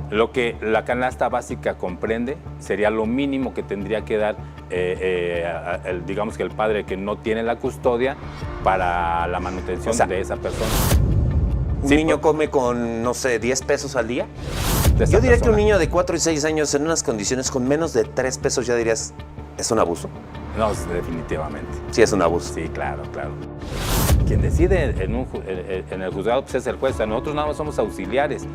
Lo que la canasta básica comprende sería lo mínimo que tendría que dar, digamos que el padre que no tiene la custodia para la manutención de esa persona. ¿Un niño come con, no sé, 10 pesos al día? Yo diría que un niño de 4 y 6 años en unas condiciones con menos de 3 pesos, ya dirías, ¿es un abuso? No, definitivamente. Sí, es un abuso. Sí, claro. Quien decide en el juzgado pues, es el juez. Nosotros nada más somos auxiliares.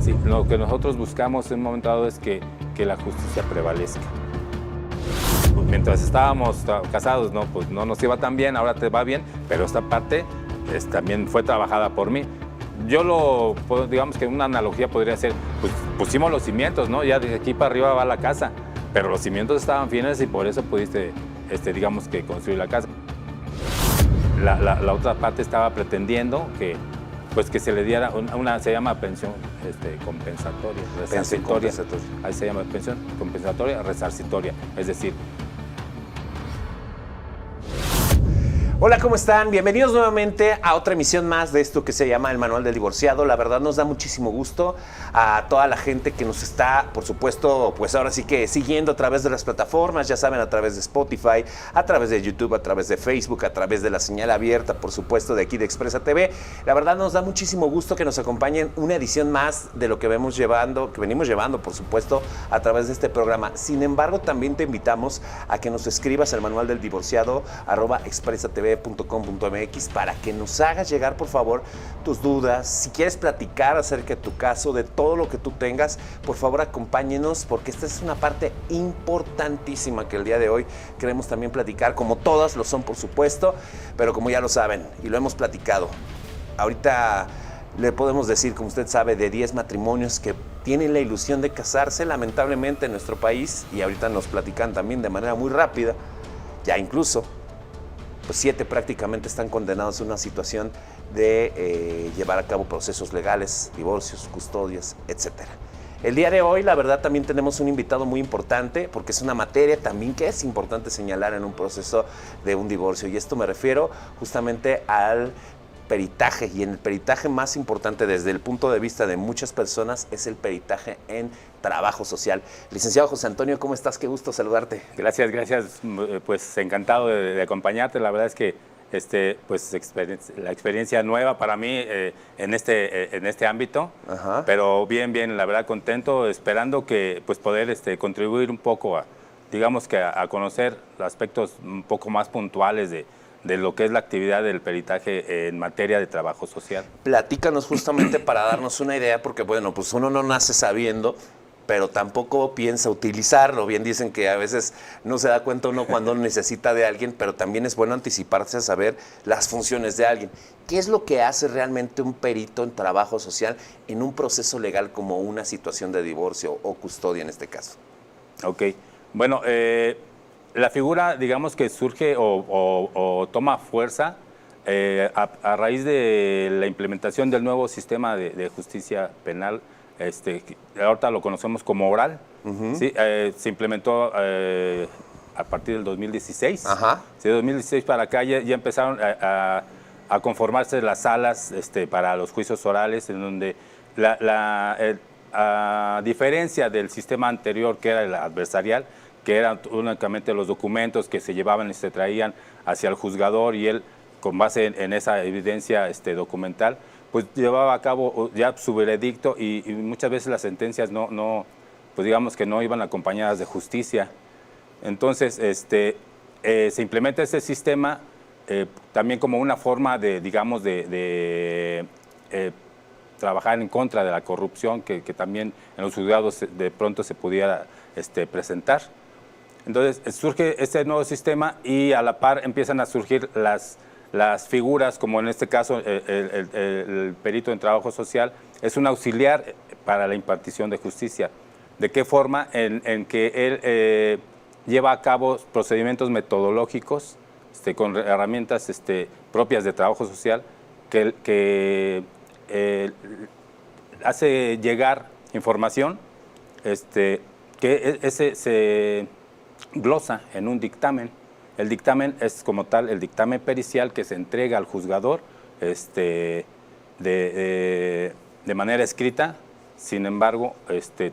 Sí, lo que nosotros buscamos en un momento dado es que la justicia prevalezca. Mientras estábamos casados, pues no nos iba tan bien, ahora te va bien, pero esta parte también fue trabajada por mí. Yo digamos que una analogía podría ser, pues pusimos los cimientos, ¿no? Ya de aquí para arriba va la casa, pero los cimientos estaban firmes y por eso pudiste, digamos que construir la casa. La otra parte estaba pretendiendo que se le diera se llama pensión compensatoria, resarcitoria. Ahí se llama pensión compensatoria, resarcitoria, es decir. Hola, ¿cómo están? Bienvenidos nuevamente a otra emisión más de esto que se llama El Manual del Divorciado. La verdad nos da muchísimo gusto a toda la gente que nos está, por supuesto, pues ahora sí que siguiendo a través de las plataformas, ya saben, a través de Spotify, a través de YouTube, a través de Facebook, a través de la señal abierta, por supuesto, de aquí de Expresa TV. La verdad nos da muchísimo gusto que nos acompañen una edición más de lo que venimos llevando, por supuesto, a través de este programa. Sin embargo, también te invitamos a que nos escribas al manual del divorciado @expresatv.com.mx para que nos hagas llegar, por favor, tus dudas. Si quieres platicar acerca de tu caso, de todo lo que tú tengas, por favor acompáñenos, porque esta es una parte importantísima que el día de hoy queremos también platicar, como todas lo son, por supuesto, pero como ya lo saben y lo hemos platicado, ahorita le podemos decir, como usted sabe, de 10 matrimonios que tienen la ilusión de casarse, lamentablemente en nuestro país, y ahorita nos platican también de manera muy rápida, ya incluso pues 7 prácticamente están condenados a una situación de llevar a cabo procesos legales, divorcios, custodias, etc. El día de hoy, la verdad, también tenemos un invitado muy importante, porque es una materia también que es importante señalar en un proceso de un divorcio, y esto me refiero justamente al peritaje, y en el peritaje más importante desde el punto de vista de muchas personas es el peritaje en trabajo social. Licenciado José Antonio, ¿cómo estás? Qué gusto saludarte. Gracias, pues encantado de acompañarte. La verdad es que pues la experiencia nueva para mí en este ámbito. Ajá. Pero bien, la verdad contento, esperando que pues poder contribuir un poco digamos que a conocer aspectos un poco más puntuales de lo que es la actividad del peritaje en materia de trabajo social. Platícanos justamente para darnos una idea, porque bueno, pues uno no nace sabiendo, pero tampoco piensa utilizarlo. Bien dicen que a veces no se da cuenta uno cuando necesita de alguien, pero también es bueno anticiparse a saber las funciones de alguien. ¿Qué es lo que hace realmente un perito en trabajo social en un proceso legal como una situación de divorcio o custodia en este caso? Ok, bueno, la figura, digamos que surge o toma fuerza a raíz de la implementación del nuevo sistema de justicia penal, ahorita lo conocemos como oral. Uh-huh. ¿Sí? Se implementó a partir del 2016. Ajá. Sí, de 2016 para acá ya empezaron a conformarse las salas para los juicios orales, en donde a diferencia del sistema anterior, que era el adversarial, que eran únicamente los documentos que se llevaban y se traían hacia el juzgador, y él, con base en esa evidencia documental, pues llevaba a cabo ya su veredicto, y muchas veces las sentencias pues digamos que no iban acompañadas de justicia. Entonces, se implementa ese sistema también como una forma de, digamos, de trabajar en contra de la corrupción que también en los juzgados de pronto se pudiera presentar. Entonces surge este nuevo sistema, y a la par empiezan a surgir las figuras, como en este caso el perito en trabajo social es un auxiliar para la impartición de justicia. ¿De qué forma? En que él lleva a cabo procedimientos metodológicos con herramientas propias de trabajo social que hace llegar información que se glosa en un dictamen. El dictamen es como tal el dictamen pericial que se entrega al juzgador de manera escrita, sin embargo,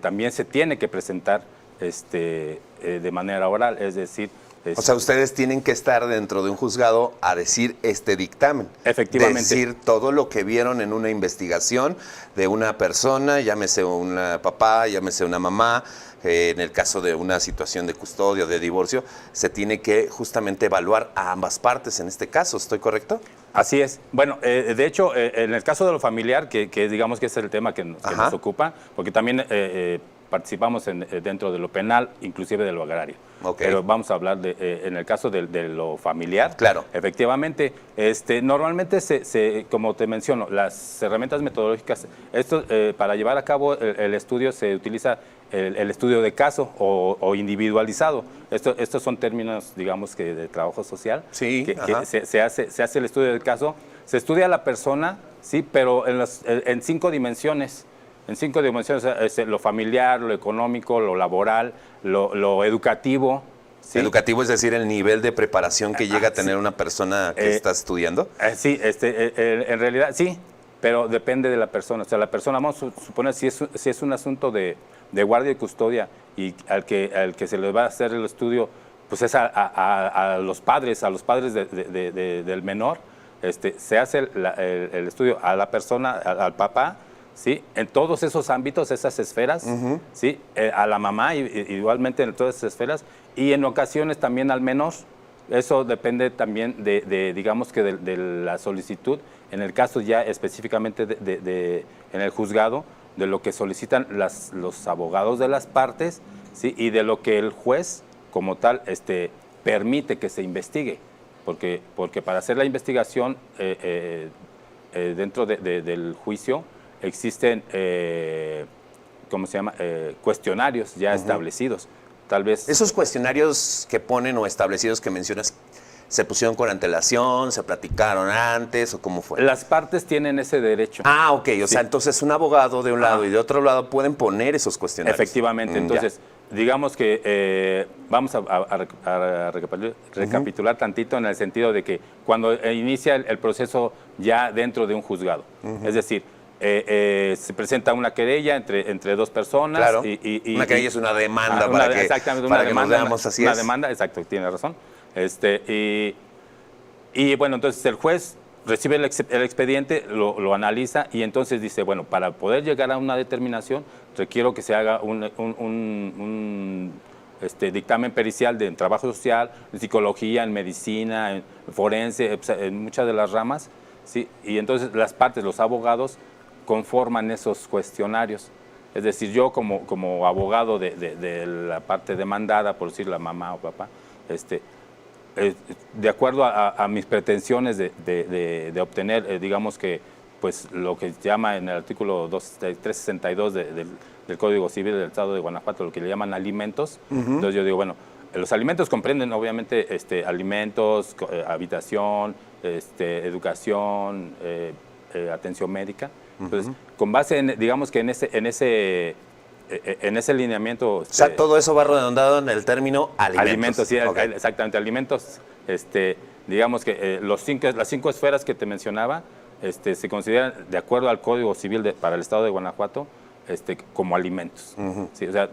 también se tiene que presentar de manera oral, es decir... O sea, ustedes tienen que estar dentro de un juzgado a decir este dictamen. Efectivamente. Decir todo lo que vieron en una investigación de una persona, llámese un papá, llámese una mamá. En el caso de una situación de custodia o de divorcio, se tiene que justamente evaluar a ambas partes en este caso. ¿Estoy correcto? Así es. Bueno, de hecho, en el caso de lo familiar, que digamos que es el tema que nos ocupa, porque también participamos dentro de lo penal, inclusive de lo agrario. Okay. Pero vamos a hablar en el caso de lo familiar. Claro. Efectivamente, normalmente, como te menciono, las herramientas metodológicas, para llevar a cabo el estudio se utiliza el estudio de caso o individualizado. Estos son términos, digamos, que de trabajo social. Sí, que se hace el estudio del caso, se estudia a la persona, sí, pero en 5 dimensiones. En 5 dimensiones, lo familiar, lo económico, lo laboral, lo educativo. ¿Sí? Educativo es decir, el nivel de preparación que llega a tener una persona que está estudiando. Sí, en realidad sí, pero depende de la persona. O sea, la persona, vamos a suponer, si es un asunto de guardia y custodia y al que se le va a hacer el estudio, pues es a los padres del menor, se hace el estudio a la persona, al papá, ¿sí? En todos esos ámbitos, esas esferas, ¿sí? A la mamá, igualmente en todas esas esferas, y en ocasiones también al menor. Eso depende también digamos que de la solicitud, en el caso ya específicamente en el juzgado, de lo que solicitan los abogados de las partes, ¿sí? Y de lo que el juez como tal permite que se investigue, porque para hacer la investigación dentro del juicio existen, ¿cómo se llama? Cuestionarios ya establecidos. Tal vez... Esos cuestionarios que ponen o establecidos que mencionas, ¿se pusieron con antelación, se platicaron antes o cómo fue? Las partes tienen ese derecho. Ah, ok. O sí. sea, entonces un abogado de un lado y de otro lado pueden poner esos cuestionarios. Efectivamente. Entonces, digamos que vamos a recapitular tantito en el sentido de que cuando inicia el proceso ya dentro de un juzgado, es decir, se presenta una querella entre 2 personas. Claro. Una querella es una demanda exactamente, para que nos veamos así. Una demanda, exacto, tiene razón. Y bueno, entonces el juez recibe el expediente, lo analiza y entonces dice, bueno, para poder llegar a una determinación, requiero que se haga un dictamen pericial en trabajo social, en psicología, en medicina, en forense, en muchas de las ramas, ¿sí? Y entonces las partes, los abogados, conforman esos cuestionarios. Es decir, yo como abogado de la parte demandada, por decir la mamá o papá, de acuerdo a mis pretensiones de obtener, digamos que, pues lo que se llama en el artículo 362 del Código Civil del Estado de Guanajuato, lo que le llaman alimentos. Entonces yo digo, bueno, los alimentos comprenden obviamente alimentos, habitación, educación, atención médica. Entonces, con base en, digamos que en ese lineamiento... O sea, todo eso va redondado en el término alimentos. Alimentos, sí, okay. Exactamente, alimentos. Digamos que las 5 esferas que te mencionaba se consideran, de acuerdo al Código Civil para el Estado de Guanajuato, como alimentos. Sí, o sea,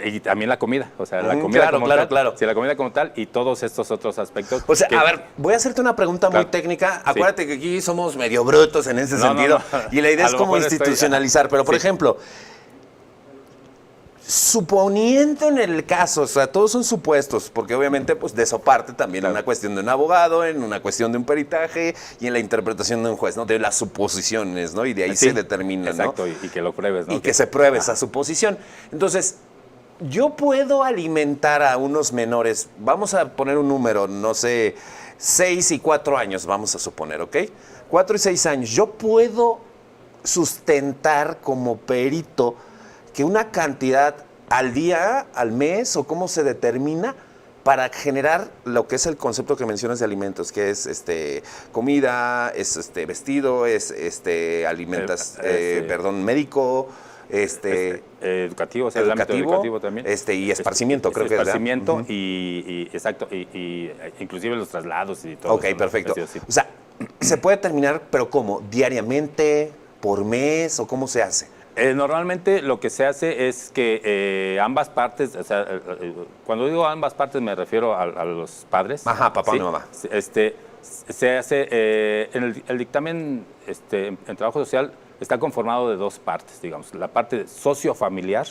y también la comida. O sea, la comida claro. Sí, la comida como tal y todos estos otros aspectos. O sea, a ver, voy a hacerte una pregunta muy técnica. Acuérdate que aquí somos medio brutos en ese sentido. No. Y la idea es como institucionalizar. Pero, por ejemplo, suponiendo en el caso, o sea, todos son supuestos, porque obviamente pues de eso parte también una cuestión de un abogado, en una cuestión de un peritaje y en la interpretación de un juez, ¿no? De las suposiciones, ¿no? Y de ahí se determina, exacto, ¿no? Y que lo pruebes, ¿no? Y que se pruebe esa suposición. Entonces, yo puedo alimentar a unos menores, vamos a poner un número, no sé, 6 y 4 años, vamos a suponer, ¿ok? 4 y 6 años. Yo puedo sustentar como perito que una cantidad al día, al mes, o cómo se determina para generar lo que es el concepto que mencionas de alimentos, que es comida, es vestido, es médico, educativo, o sea, el ámbito educativo también. Y esparcimiento, creo que es. Esparcimiento exacto, y inclusive los traslados y todo. Ok, eso, perfecto. O sea, se puede terminar, pero ¿cómo? ¿Diariamente? ¿Por mes? ¿O cómo se hace? Normalmente lo que se hace es que ambas partes, o sea, cuando digo ambas partes me refiero a los padres. Ajá, papá y mamá. Se hace, el dictamen en trabajo social está conformado de dos partes, digamos, la parte sociofamiliar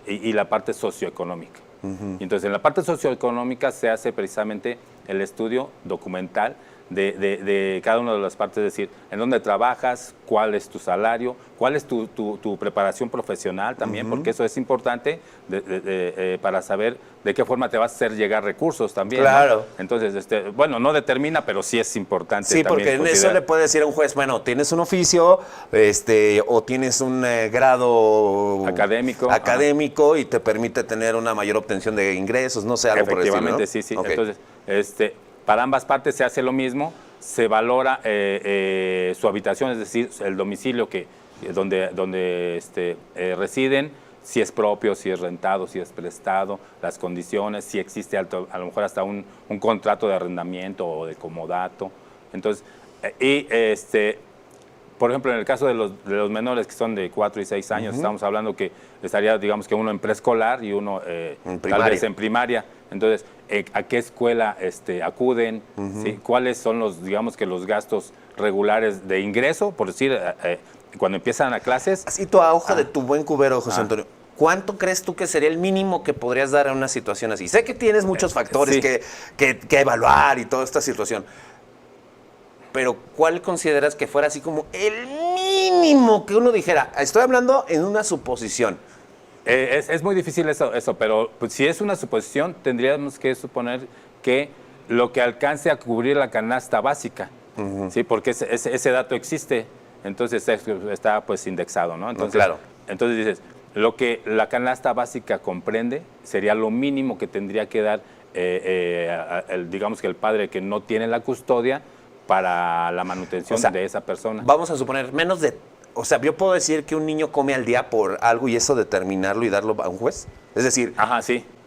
y la parte socioeconómica. Y entonces en la parte socioeconómica se hace precisamente el estudio documental de cada una de las partes, es decir, en dónde trabajas, cuál es tu salario, cuál es tu preparación profesional también, porque eso es importante para saber de qué forma te vas a hacer llegar recursos también. Claro. ¿no? Entonces, bueno, no determina, pero sí es importante. Sí, porque en eso le puede decir a un juez, bueno, tienes un oficio o tienes un grado académico y te permite tener una mayor obtención de ingresos, no sé, algo por el estilo, ¿no? Efectivamente, sí. Okay. Entonces, para ambas partes se hace lo mismo, se valora su habitación, es decir, el domicilio donde residen, si es propio, si es rentado, si es prestado, las condiciones, si existe a lo mejor hasta un contrato de arrendamiento o de comodato. Entonces, por ejemplo, en el caso de los menores que son de 4 y 6 años, estamos hablando que estaría, digamos que uno en preescolar y uno tal vez en primaria. Entonces, ¿a qué escuela acuden? ¿Sí? ¿Cuáles son digamos que los gastos regulares de ingreso? Por decir, cuando empiezan a clases. Así tu ojo de tu buen cubero, José Antonio. ¿Cuánto crees tú que sería el mínimo que podrías dar a una situación así? Sé que tienes muchos factores que evaluar y toda esta situación. Pero ¿cuál consideras que fuera así como el mínimo que uno dijera? Estoy hablando en una suposición. Es muy difícil eso, pero pues, si es una suposición, tendríamos que suponer que lo que alcance a cubrir la canasta básica, ¿sí? Porque ese dato existe, entonces está pues indexado, ¿no? Entonces, claro. Entonces dices, lo que la canasta básica comprende sería lo mínimo que tendría que dar, digamos que el padre que no tiene la custodia para la manutención de esa persona. Vamos a suponer menos de... O sea, ¿yo puedo decir que un niño come al día por algo y eso determinarlo y darlo a un juez? Es decir,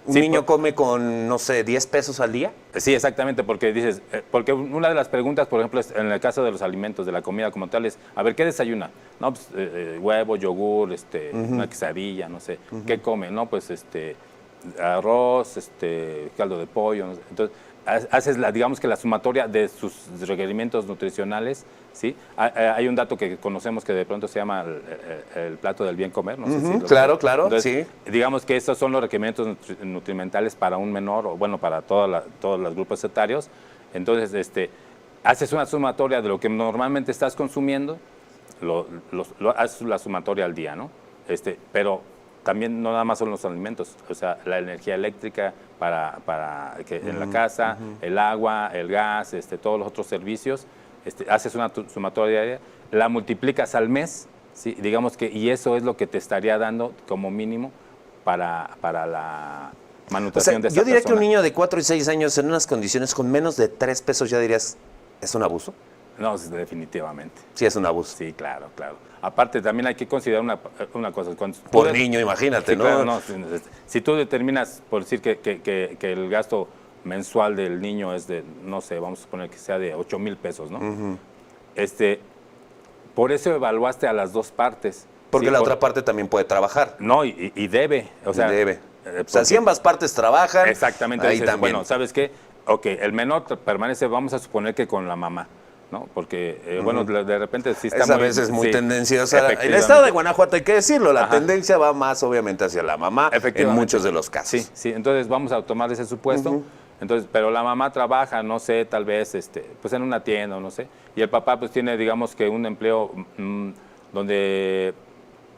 ¿un niño come con, no sé, 10 pesos al día? Sí, exactamente, porque dices, porque una de las preguntas, por ejemplo, en el caso de los alimentos, de la comida como tal, es, a ver, ¿qué desayuna? No, pues huevo, yogur, una quesadilla, no sé. ¿Qué come? No, pues arroz, caldo de pollo, no sé. Entonces, haces digamos que la sumatoria de sus requerimientos nutricionales, ¿sí? Hay un dato que conocemos que de pronto se llama el plato del bien comer, no sé si claro, entonces, sí. Digamos que esos son los requerimientos nutrimentales para un menor, o bueno, para todos los grupos etarios. Entonces, haces una sumatoria de lo que normalmente estás consumiendo, haces la sumatoria al día, ¿no? Pero también no nada más son los alimentos, o sea, la energía eléctrica para que en la casa, el agua, el gas, todos los otros servicios, haces una sumatoria, la multiplicas al mes, ¿sí? Digamos que, y eso es lo que te estaría dando como mínimo para la manutención de esa persona. Yo diría que un niño de 4 y 6 años en unas condiciones con menos de 3 pesos ya dirías, ¿es un abuso? No, definitivamente. Sí, es un abuso. Sí, claro. Aparte, también hay que considerar una cosa. Por niño, imagínate, sí, ¿no? Claro, no. Si tú determinas, por decir que el gasto mensual del niño es de, no sé, vamos a suponer que sea de 8,000 pesos, ¿no? Por eso evaluaste a las dos partes. Porque la otra parte también puede trabajar. No, y debe. O sea, debe. O sea, si ambas partes trabajan, exactamente. Ahí dices, también. Bueno, ¿sabes qué? Ok, el menor permanece, vamos a suponer que con la mamá, ¿no? Porque, bueno, de repente sí está a veces es muy tendenciosa. En el estado de Guanajuato, hay que decirlo, la tendencia va más obviamente hacia la mamá en muchos de los casos. Sí, entonces vamos a tomar ese supuesto. Entonces, pero la mamá trabaja, no sé, tal vez pues en una tienda o no sé, y el papá pues tiene, digamos que un empleo donde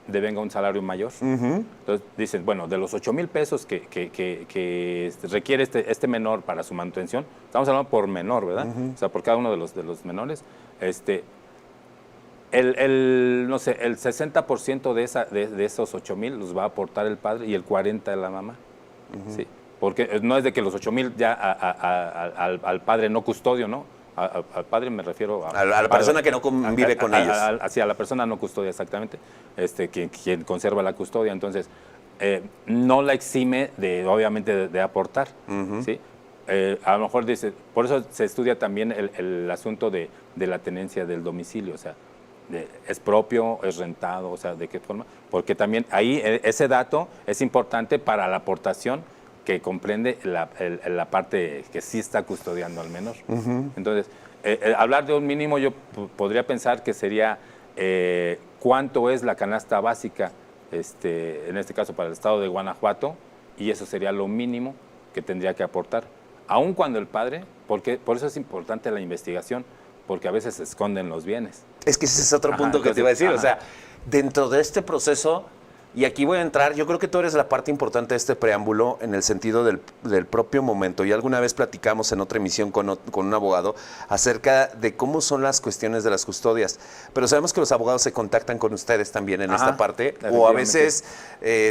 devenga un salario mayor. Entonces dicen, bueno, de los 8,000 pesos que requiere este menor para su manutención, estamos hablando por menor, ¿verdad? O sea, por cada uno de los menores, no sé, el 60% de esos 8,000 los va a aportar el padre y el 40% la mamá. Sí. Porque no es de que los 8,000 ya al padre no custodio, ¿no? Al padre me refiero a la persona que no convive con ellos. A la persona no custodia, exactamente, quien conserva la custodia. Entonces, no la exime obviamente de aportar, ¿sí? A lo mejor dice, por eso se estudia también el asunto de la tenencia del domicilio, o sea, ¿Es propio? ¿Es rentado? O sea, ¿de qué forma? Porque también ahí ese dato es importante para la aportación que comprende la parte que sí está custodiando al menor. Entonces, hablar de un mínimo yo podría pensar que sería cuánto es la canasta básica, en este caso para el estado de Guanajuato, y eso sería lo mínimo que tendría que aportar. Aun cuando el padre, porque por eso es importante la investigación, porque a veces se esconden los bienes. Es que ese es otro punto que te iba a decir. O sea, dentro de este proceso, y aquí voy a entrar, yo creo que tú eres la parte importante de este preámbulo en el sentido del propio momento. Y alguna vez platicamos en otra emisión con un abogado acerca de cómo son las cuestiones de las custodias. Pero sabemos que los abogados se contactan con ustedes también en esta parte. O a veces,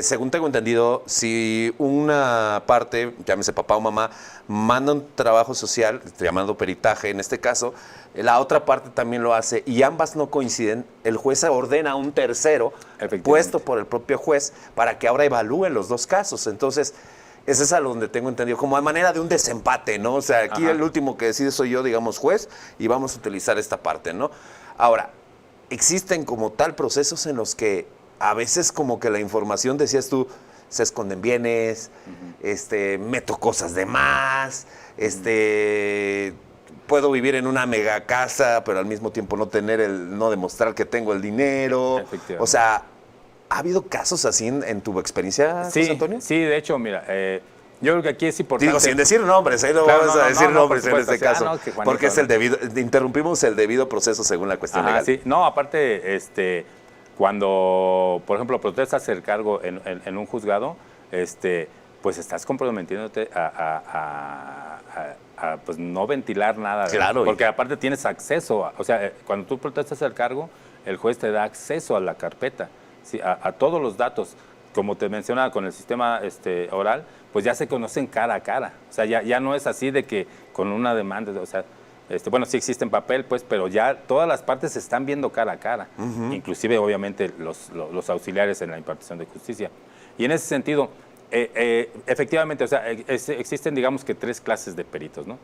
según tengo entendido, si una parte, llámese papá o mamá, manda un trabajo social, llamado peritaje en este caso, la otra parte también lo hace y ambas no coinciden, el juez ordena a un tercero puesto por el propio juez para que ahora evalúen los dos casos. Entonces, ese es a donde tengo entendido, como a manera de un desempate, ¿no? O sea, aquí el último que decide soy yo, digamos, juez, y vamos a utilizar esta parte, ¿no? Ahora, existen como tal procesos en los que a veces como que la información, decías tú, se esconden bienes, meto cosas de más, puedo vivir en una mega casa, pero al mismo tiempo no demostrar que tengo el dinero. O sea, ¿ha habido casos así en tu experiencia, José Antonio? Sí, de hecho, mira, yo creo que aquí es importante. Digo, sin decir nombres, no vamos a decir nombres en este caso, porque es interrumpimos el debido proceso según la cuestión legal. Sí, no, aparte, cuando, por ejemplo, protestas el cargo en un juzgado, pues estás comprometiéndote a pues no ventilar nada. Claro. Porque aparte tienes acceso, o sea, cuando tú protestas el cargo, el juez te da acceso a la carpeta, ¿sí? a todos los datos. Como te mencionaba con el sistema oral, pues ya se conocen cara a cara. O sea, ya no es así de que con una demanda, o sea, bueno, sí existe en papel, pues, pero ya todas las partes se están viendo cara a cara, inclusive, obviamente, los auxiliares en la impartición de justicia. Y en ese sentido, efectivamente, o sea, existen, digamos que 3 clases de peritos, ¿no?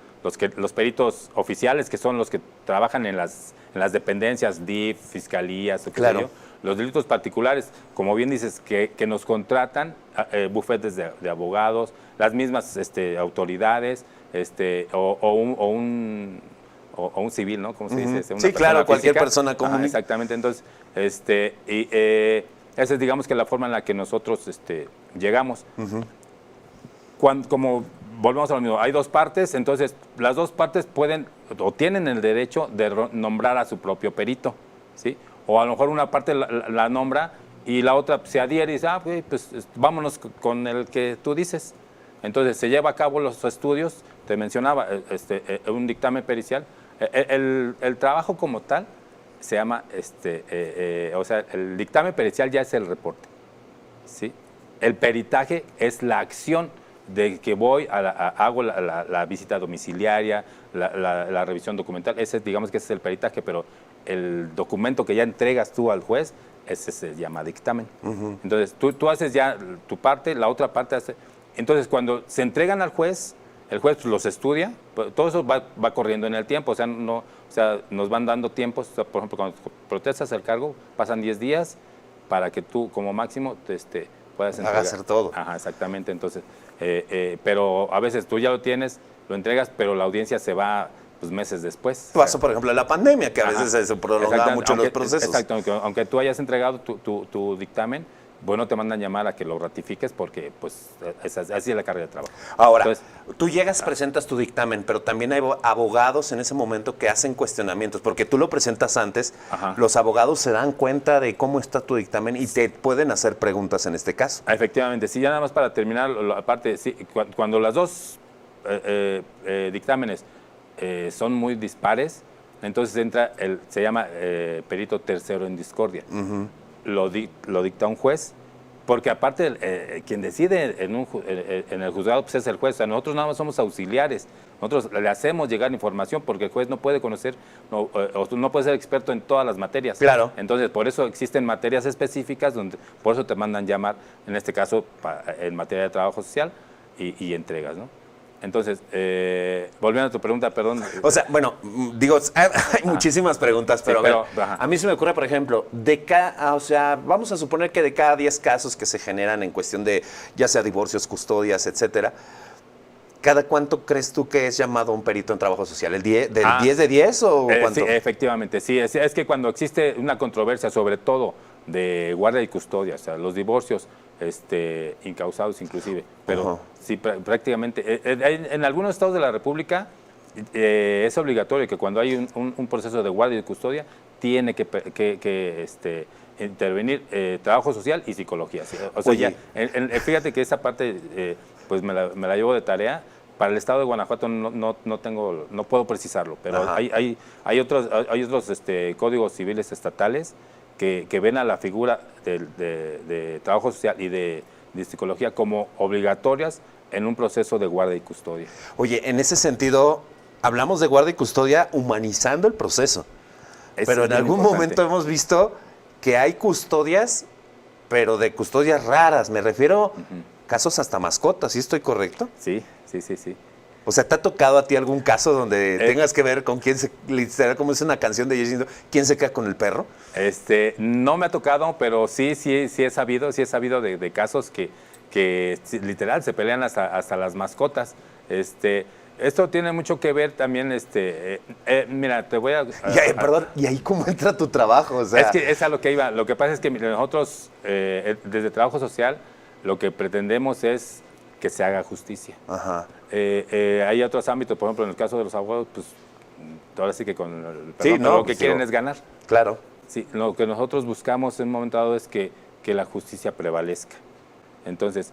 Los peritos oficiales, que son los que trabajan en las dependencias, DIF, fiscalías, o qué sé yo. Los delitos particulares, como bien dices, que nos contratan bufetes de abogados, las mismas autoridades, o un civil, ¿no? ¿Cómo se dice? Sí, claro, cualquier persona común. Exactamente, entonces, esa es, digamos, que la forma en la que nosotros llegamos. Como volvemos a lo mismo, hay 2 partes, entonces las 2 partes pueden o tienen el derecho de nombrar a su propio perito, ¿sí? O a lo mejor una parte la nombra y la otra se adhiere y dice, pues vámonos con el que tú dices. Entonces se lleva a cabo los estudios, te mencionaba, un dictamen pericial. El trabajo como tal se llama, o sea, el dictamen pericial ya es el reporte, ¿sí? El peritaje es la acción de que hago la visita domiciliaria, la revisión documental. Ese, digamos que ese es el peritaje, pero el documento que ya entregas tú al juez, ese se llama dictamen. Entonces, tú haces ya tu parte, la otra parte hace. Entonces, cuando se entregan al juez, el juez los estudia, todo eso va corriendo en el tiempo, o sea, nos van dando tiempos. O sea, por ejemplo, cuando protestas el cargo, pasan 10 días para que tú, como máximo, puedas entregar. Hacer todo. Ajá, exactamente. Entonces, pero a veces tú ya lo tienes, lo entregas, pero la audiencia se va, pues, meses después. Pasó, por ejemplo, la pandemia, que a veces se prolongaba mucho los procesos. Exacto, aunque tú hayas entregado tu dictamen, bueno, te mandan llamar a que lo ratifiques porque, pues, así es la carga de trabajo. Ahora, entonces, tú llegas, presentas tu dictamen, pero también hay abogados en ese momento que hacen cuestionamientos, porque tú lo presentas antes, los abogados se dan cuenta de cómo está tu dictamen y te pueden hacer preguntas en este caso. Efectivamente, sí, ya nada más para terminar, aparte, sí, cuando las 2 dictámenes son muy dispares, entonces entra se llama perito tercero en discordia. Lo dicta un juez, porque aparte quien decide en el juzgado, pues, es el juez. O sea, nosotros nada más somos auxiliares, nosotros le hacemos llegar información porque el juez no puede conocer, no puede ser experto en todas las materias. Claro. Entonces, por eso existen materias específicas, por eso te mandan llamar, en este caso, en materia de trabajo social y entregas, ¿no? Entonces, volviendo a tu pregunta, perdón. O sea, bueno, digo, hay muchísimas preguntas, pero, Sí, pero, a ver, ajá. a mí se me ocurre, por ejemplo, o sea, vamos a suponer que de cada 10 casos que se generan en cuestión de ya sea divorcios, custodias, etcétera, ¿cada cuánto crees tú que es llamado un perito en trabajo social? ¿Del 10 de 10 o cuánto? Sí, efectivamente, sí. Es que cuando existe una controversia, sobre todo de guardia y custodia, o sea, los divorcios incausados inclusive, pero Ajá. sí, prácticamente, en algunos estados de la República es obligatorio que cuando hay un proceso de guardia y custodia, tiene que intervenir trabajo social y psicología. ¿Sí? O sea, Oye. fíjate que esa parte pues me la llevo de tarea. Para el estado de Guanajuato no puedo precisarlo, pero Ajá. hay otros códigos civiles estatales que ven a la figura de trabajo social y de psicología como obligatorias en un proceso de guardia y custodia. Oye, en ese sentido, hablamos de guardia y custodia humanizando el proceso. Pero en bien algún importante. momento hemos visto que hay custodias, pero de custodias raras. Me refiero casos hasta mascotas, ¿sí estoy correcto? Sí. O sea, ¿te ha tocado a ti algún caso donde tengas que ver con quién literal, como es una canción de Jessindo, quién se queda con el perro? No me ha tocado, pero sí he sabido de casos que literal se pelean hasta las mascotas. Esto tiene mucho que ver también, mira, te voy a... Perdón, ¿y ahí cómo entra tu trabajo? O sea, Es que es a lo que iba. Lo que pasa es que nosotros, desde Trabajo Social, lo que pretendemos es que se haga justicia. Ajá. Hay otros ámbitos, por ejemplo, en el caso de los abogados, pues ahora sí que con el Sí, perdón, no, lo que pues, quieren digo, es ganar. Claro. Sí, lo que nosotros buscamos en un momento dado es que la justicia prevalezca. Entonces,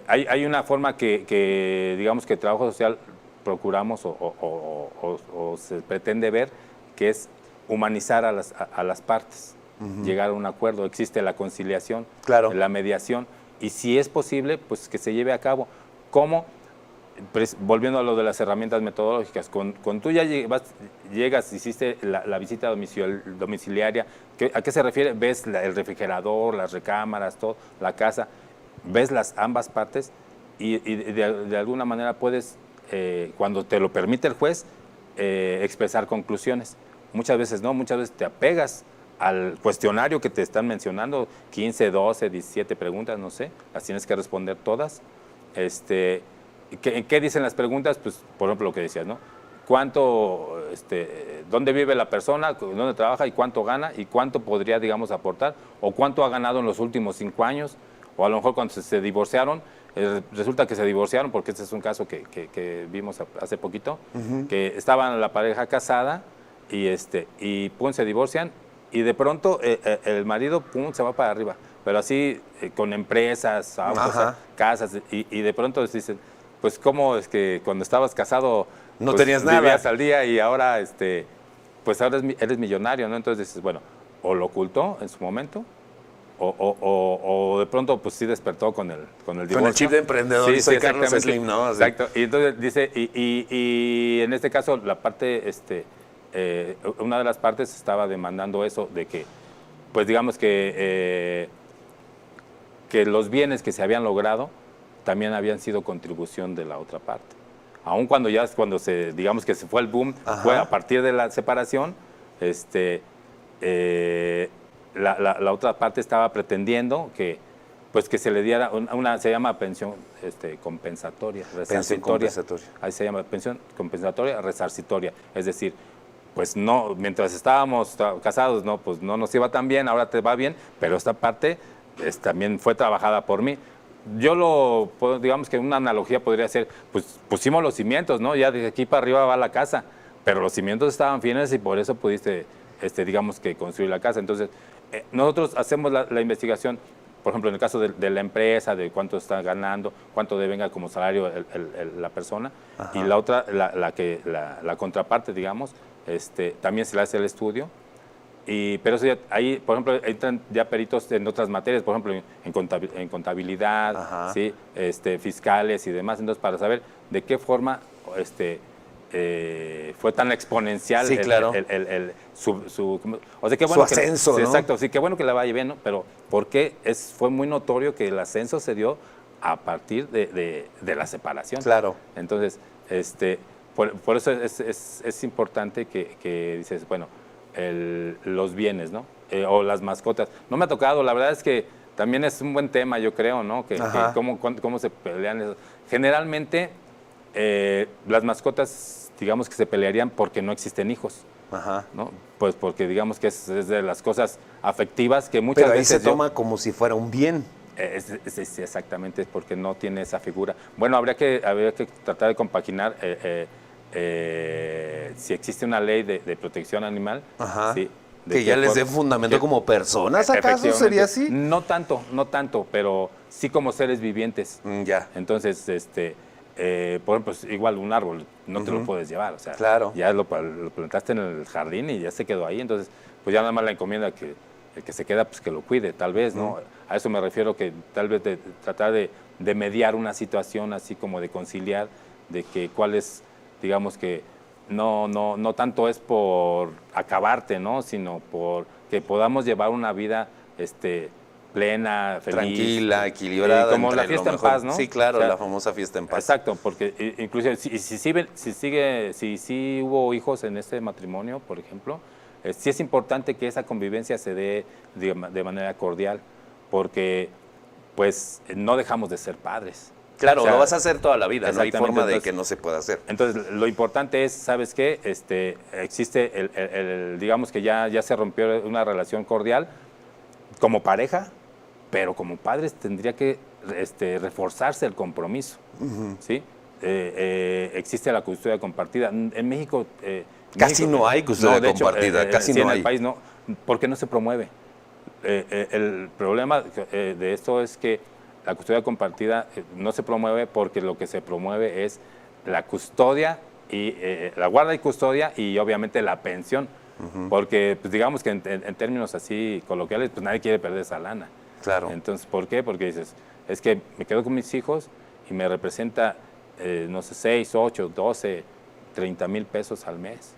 hay una forma que digamos que Trabajo Social procuramos o se pretende ver, que es humanizar a las partes, llegar a un acuerdo. Existe la conciliación, Claro. la mediación, y si es posible, pues que se lleve a cabo. ¿Cómo? Volviendo a lo de las herramientas metodológicas, cuando tú ya llegas, hiciste la visita domiciliaria, ¿a qué se refiere? Ves el refrigerador, las recámaras, todo, la casa, ves ambas partes y de alguna manera puedes, cuando te lo permite el juez, expresar conclusiones. Muchas veces no, muchas veces te apegas al cuestionario que te están mencionando, 15, 12, 17 preguntas, no sé, las tienes que responder todas. ¿Qué dicen las preguntas? Pues, por ejemplo, lo que decías, ¿no? ¿Dónde vive la persona, dónde trabaja y cuánto gana y cuánto podría, digamos, aportar? ¿O cuánto ha ganado en los últimos 5 años? O a lo mejor cuando se divorciaron, resulta que se divorciaron, porque este es un caso que vimos hace poquito, que estaban la pareja casada y pum, se divorcian y de pronto el marido, pum, se va para arriba. Pero así, con empresas, autos, casas, y de pronto dicen, pues, ¿cómo es que cuando estabas casado no pues, tenías nada? Vivías al día y ahora, pues ahora eres millonario, ¿no? Entonces dices, bueno, o lo ocultó en su momento, o de pronto, pues sí despertó con el divorcio. Con el chip de emprendedor, Sí, soy Carlos exactamente. Slim, ¿no? Así. Exacto. Y entonces dice, y en este caso, la parte, una de las partes estaba demandando eso, de que, pues digamos que los bienes que se habían logrado también habían sido contribución de la otra parte. Aun cuando digamos que se fue el boom, fue a partir de la separación, la otra parte estaba pretendiendo que se le diera se llama pensión compensatoria, resarcitoria. Pensión compensatoria. Ahí se llama pensión compensatoria, resarcitoria. Es decir, pues no, mientras estábamos casados, no, pues no nos iba tan bien, ahora te va bien, pero esta parte también fue trabajada por mí. Yo digamos que una analogía podría ser, pues pusimos los cimientos, ¿no? Ya de aquí para arriba va la casa, pero los cimientos estaban firmes y por eso pudiste, digamos que construir la casa. Entonces, nosotros hacemos la investigación, por ejemplo, en el caso de la empresa, de cuánto está ganando, cuánto devenga como salario la persona, y la otra, la contraparte, digamos, también se le hace el estudio. Pero eso ahí, por ejemplo, entran ya peritos en otras materias, por ejemplo, en contabilidad, ¿sí? Fiscales y demás, entonces para saber de qué forma fue tan exponencial sí, claro. o sea, qué bueno su ascenso, sí, ¿no? Exacto, sí, qué bueno que le vaya bien, ¿no? Pero ¿por qué fue muy notorio que el ascenso se dio a partir de la separación. Claro. Entonces, por eso es importante que dices, bueno, los bienes, ¿no? O las mascotas. No me ha tocado, la verdad es que también es un buen tema, yo creo, ¿no? Que cómo se pelean eso. Generalmente, las mascotas, digamos que se pelearían porque no existen hijos. Ajá. ¿No? Pues porque digamos que es de las cosas afectivas que muchas Pero ahí veces se toma como si fuera un bien. Exactamente, es porque no tiene esa figura. Bueno, habría que tratar de compaginar si existe una ley de protección animal. Ajá. ¿Sí? Que ya les dé fundamento como personas, ¿acaso sería así? No tanto, pero sí como seres vivientes. Ya. Entonces, por ejemplo, igual un árbol, no te lo puedes llevar, o sea, claro. ya lo plantaste en el jardín y ya se quedó ahí, entonces, pues ya nada más la encomienda que el que se queda, pues que lo cuide, tal vez, ¿no? A eso me refiero, que tal vez tratar de mediar una situación así como de conciliar, de que cuál es, digamos que no tanto es por acabarte, ¿no? Sino por que podamos llevar una vida plena, feliz. Tranquila, equilibrada. Como la fiesta en paz, ¿no? Sí, claro, O sea, la famosa fiesta en paz. Exacto, porque incluso si hubo hijos en este matrimonio, por ejemplo, sí es importante que esa convivencia se dé de manera cordial, porque pues no dejamos de ser padres. Claro, O sea, lo vas a hacer toda la vida, no hay forma entonces, de que no se pueda hacer. Entonces, lo importante es, ¿sabes qué? Existe digamos que ya se rompió una relación cordial como pareja, pero como padres tendría que reforzarse el compromiso, ¿sí? Existe la custodia compartida. En México... Casi no hay custodia compartida, casi sí, no en hay. el país no, porque no se promueve. El problema de esto es que la custodia compartida no se promueve porque lo que se promueve es la custodia, y la guarda y custodia y obviamente la pensión. Porque pues, digamos que en términos así coloquiales, pues nadie quiere perder esa lana. Claro. Entonces, ¿por qué? Porque dices, es que me quedo con mis hijos y me representa, no sé, 6, 8, 12, 30 mil pesos al mes.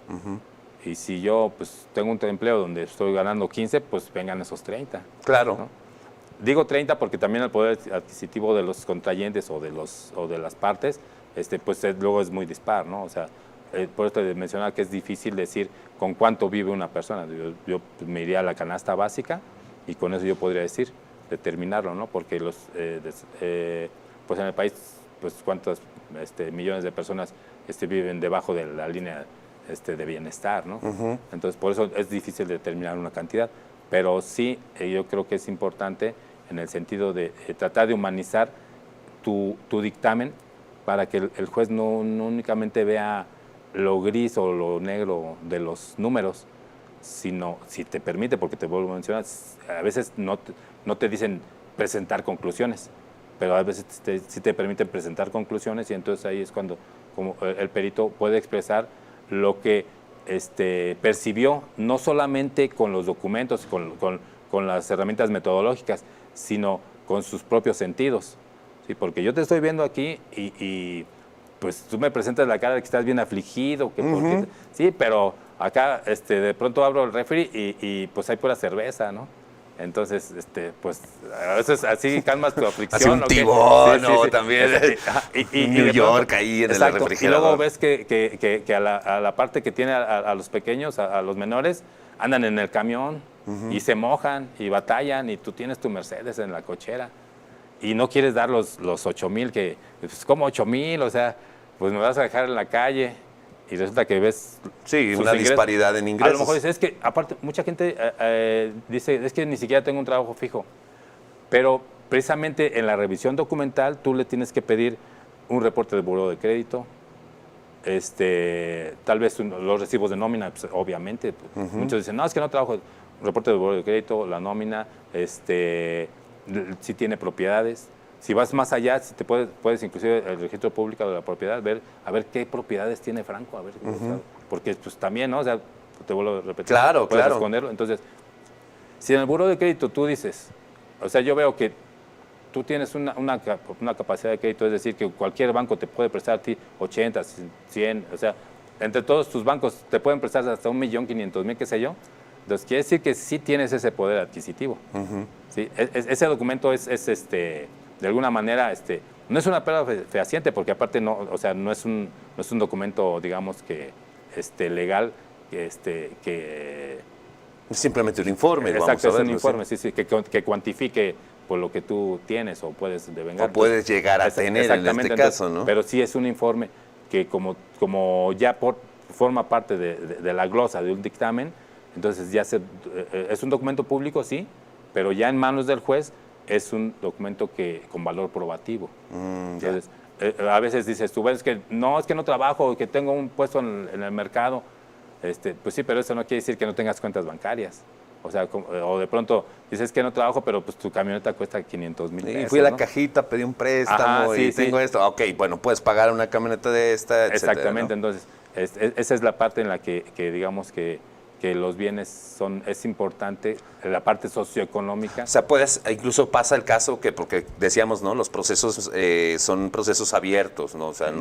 Y si yo pues tengo un empleo donde estoy ganando 15, pues vengan esos 30. Claro. ¿No? Digo 30 porque también el poder adquisitivo de los contrayentes o de las partes, pues luego es muy dispar, ¿no? O sea, por eso te mencionaba que es difícil decir con cuánto vive una persona. Yo me iría a la canasta básica y con eso yo podría determinarlo, ¿no? Porque pues en el país, pues cuántos millones de personas viven debajo de la línea de bienestar, ¿no? Entonces, por eso es difícil determinar una cantidad, pero sí, yo creo que es importante en el sentido de tratar de humanizar tu dictamen para que el juez no únicamente vea lo gris o lo negro de los números, sino, si te permite, porque te vuelvo a mencionar, a veces no te dicen presentar conclusiones, pero a veces sí te permiten presentar conclusiones y entonces ahí es cuando como el perito puede expresar lo que percibió, no solamente con los documentos, con las herramientas metodológicas, sino con sus propios sentidos. ¿Sí? Porque yo te estoy viendo aquí y pues tú me presentas la cara de que estás bien afligido, sí, pero acá de pronto abro el refri y pues hay pura cerveza, ¿no? Entonces, pues a veces así calmas tu aflicción. Así un tibón, sí, sí. También. Y New York pronto, ahí en exacto, el refrigerador. Y luego ves que a la parte que tiene a los pequeños, a los menores, andan en el camión y se mojan y batallan y tú tienes tu Mercedes en la cochera y no quieres dar los 8,000 que, pues como 8,000, o sea, pues me vas a dejar en la calle. Y resulta que ves... Sí, una disparidad en ingresos. A lo mejor dices, es que, aparte, mucha gente dice, es que ni siquiera tengo un trabajo fijo. Pero precisamente en la revisión documental tú le tienes que pedir un reporte de buró de crédito, tal vez los recibos de nómina, pues, obviamente. Muchos dicen, no, es que no trabajo. Un reporte de buró de crédito, la nómina, si tiene propiedades. Si vas más allá, si te puedes inclusive el registro público de la propiedad, a ver qué propiedades tiene Franco, a ver, o sea, porque pues también, ¿no? O sea, te vuelvo a repetir, claro, puedes esconderlo. Entonces, si en el buró de crédito tú dices, o sea, yo veo que tú tienes una capacidad de crédito, es decir, que cualquier banco te puede prestar a ti 80, 100, o sea, entre todos tus bancos te pueden prestar hasta 1.500.000, qué sé yo. Entonces, quiere decir que sí tienes ese poder adquisitivo. ¿Sí? Ese documento es de alguna manera, no es una prueba fehaciente, porque aparte no, o sea, no es un documento, digamos, que legal, que Es simplemente un informe, exacto, vamos a es un verlo, informe, ¿sí? sí, que cuantifique por lo que tú tienes o puedes devengar. O puedes llegar a tener en este caso, ¿no? Pero sí es un informe que como ya forma parte de la glosa de un dictamen, entonces ya es un documento público, sí, pero ya en manos del juez es un documento con valor probativo. Entonces, a veces dices, tú ves que no trabajo, que tengo un puesto en el mercado. Pues sí, pero eso no quiere decir que no tengas cuentas bancarias. O sea, o de pronto dices que no trabajo, pero pues tu camioneta cuesta 500,000 pesos. Y fui a la ¿no? cajita, pedí un préstamo y tengo esto. Ok, bueno, puedes pagar una camioneta de esta, etcétera, Exactamente, ¿no? entonces, esa es la parte en la que digamos que los bienes es importante, la parte socioeconómica. O sea, incluso pasa el caso que, porque decíamos, ¿no? Los procesos son procesos abiertos, ¿no? O sea,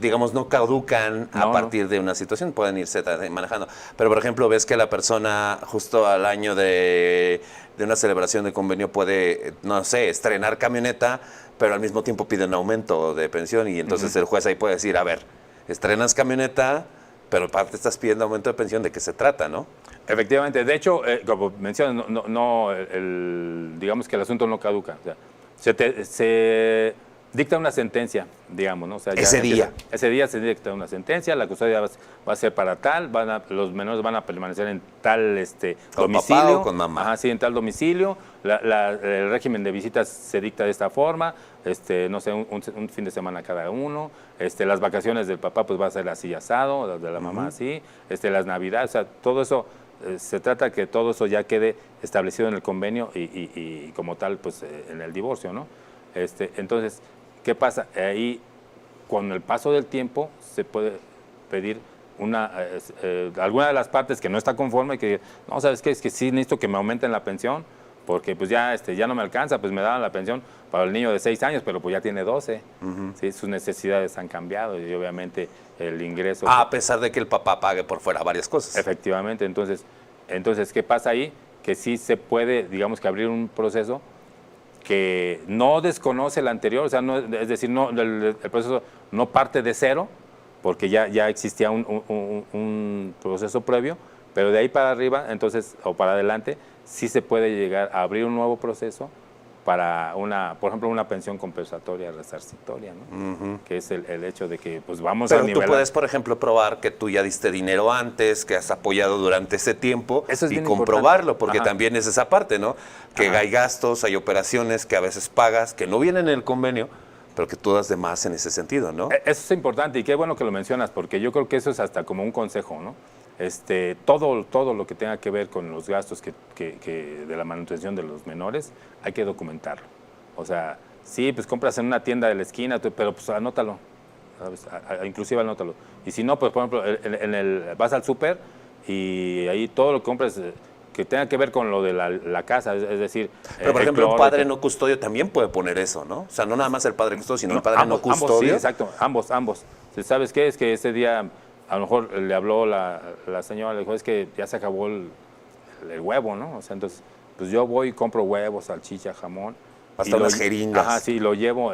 digamos, no caducan a partir de una situación, pueden irse manejando. Pero, por ejemplo, ves que la persona justo al año de una celebración de convenio puede, no sé, estrenar camioneta, pero al mismo tiempo pide un aumento de pensión y entonces el juez ahí puede decir, a ver, estrenas camioneta, pero aparte estás pidiendo aumento de pensión, ¿de qué se trata, no? Efectivamente, de hecho, como mencionas, digamos que el asunto no caduca. O sea, se dicta una sentencia, digamos, ¿no? O sea, Ese día se dicta una sentencia, la custodia va a ser para tal, los menores van a permanecer en tal ¿Con domicilio. papá o con mamá? Ajá, sí, en tal domicilio. El régimen de visitas se dicta de esta forma, no sé, un fin de semana cada uno. Las vacaciones del papá pues va a ser así asado, las de la mamá así, las navidades, o sea, todo eso. Se trata que todo eso ya quede establecido en el convenio y como tal, pues en el divorcio, ¿no? Entonces, ¿qué pasa? Ahí, con el paso del tiempo, se puede pedir alguna de las partes que no está conforme, que no, ¿sabes qué? Es que sí necesito que me aumenten la pensión, porque pues ya no me alcanza, pues me daban la pensión para el niño de 6 años, pero pues ya tiene 12. ¿Sí? Sus necesidades han cambiado y obviamente el ingreso... A pesar de que el papá pague por fuera varias cosas. Efectivamente, entonces, ¿qué pasa ahí? Que sí se puede, digamos que abrir un proceso que no desconoce el anterior, o sea, es decir, el proceso no parte de cero, porque ya existía un proceso previo, pero de ahí para arriba, entonces, o para adelante, sí se puede llegar a abrir un nuevo proceso para por ejemplo, una pensión compensatoria resarcitoria, ¿no? Que es el hecho de que pues vamos a nivelar. Tú puedes, por ejemplo, probar que tú ya diste dinero antes, que has apoyado durante ese tiempo y comprobarlo, porque también es esa parte, ¿no? Que hay gastos, hay operaciones que a veces pagas, que no vienen en el convenio, pero que tú das de más en ese sentido, ¿no? Eso es importante y qué bueno que lo mencionas, porque yo creo que eso es hasta como un consejo, ¿no? Todo lo que tenga que ver con los gastos de la manutención de los menores, hay que documentarlo. O sea, sí, pues compras en una tienda de la esquina, pero pues anótalo, ¿sabes? Inclusive anótalo. Y si no, pues por ejemplo, vas al súper y ahí todo lo que compras que tenga que ver con lo de la casa, es decir... Pero, por ejemplo, un padre no custodio también puede poner eso, ¿no? O sea, no nada más el padre custodio, sino el padre no custodio. Ambos, sí, exacto, ambos. ¿Sabes qué? Es que ese día... A lo mejor le habló la señora, le dijo, es que ya se acabó el huevo, ¿no? O sea, entonces, pues yo voy y compro huevos, salchicha, jamón. Hasta unas jeringas. Ajá, sí, lo llevo